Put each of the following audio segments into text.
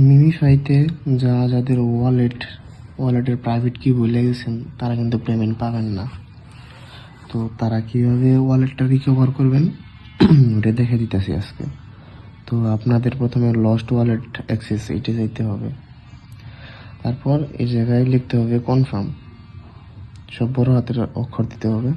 মিমিফাইতে যাদের ওয়ালেটের প্রাইভেট কি ভুলে গেছেন তারা কিন্তু পেমেন্ট পাবেন না। তো তারা কীভাবে ওয়ালেটটা রিকভার করবেন ওটা দেখে দিতেছি আজকে। তো আপনাদের প্রথমে লস্ট ওয়ালেট অ্যাক্সেস এইটা যাইতে হবে। তারপর এই জায়গায় লিখতে হবে কনফার্ম, সব বড় হাতের অক্ষর দিতে হবে।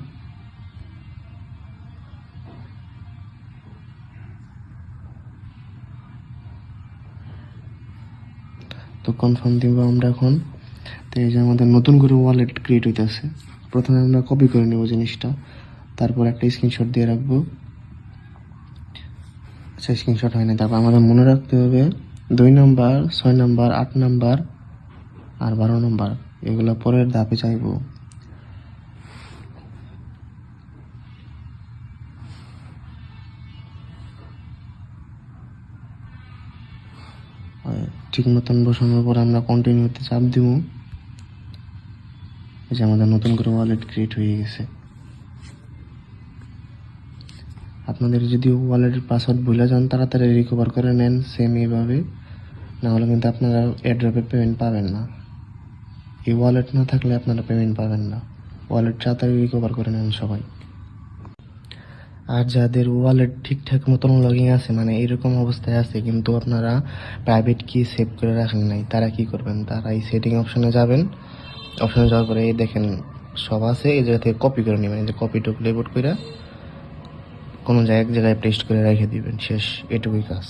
তো কনফার্ম দিব আমরা এখন। তো এই যে আমাদের নতুন করে ওয়ালেট ক্রিয়েট হইতেছে। প্রথমে আমরা কপি করে নেব জিনিসটা, তারপর একটা স্ক্রিনশট দিয়ে রাখবো। আচ্ছা, স্ক্রিনশট হয় না। তারপর আমাদের মনে রাখতে হবে 2 নাম্বার, 6 নাম্বার, 8 নাম্বার আর 12 নাম্বার, এগুলো পরের ধাপে চাইবো। ঠিক মতন বসানোর পর আমরা কন্টিনিউতে চাপ দিব। এই যে আমাদের নতুন করে ওয়ালেট ক্রিয়েট হয়ে গেছে। আপনাদের যদি ওয়ালেটের পাসওয়ার্ড ভুলে যান তাড়াতাড়ি রিকভার করে নেন সেম এইভাবে, নাহলে কিন্তু আপনারা এয়ারড্রপে পেমেন্ট পাবেন না। এই ওয়ালেট না থাকলে আপনারা পেমেন্ট পাবেন না। ওয়ালেট তাড়াতাড়ি রিকভার করে নেন সবাই। আর যাদের ওয়ালেট ঠিকঠাক মতন লগইন আছে, মানে এরকম অবস্থায় আছে কিন্তু আপনারা প্রাইভেট কি সেভ করে রাখেন নাই, তারা কি করবেন? তারা এই সেটিং অপশনে যাবেন। অপশনে যাওয়ার পরে এই দেখেন সব আছে, এই জায়গা থেকে কপি করে নেবেন। যে কপি টু প্লেবোর্ড করে কোনো এক জায়গায় পেস্ট করে রেখে দিবেন। শেষ, এটুকুই কাজ।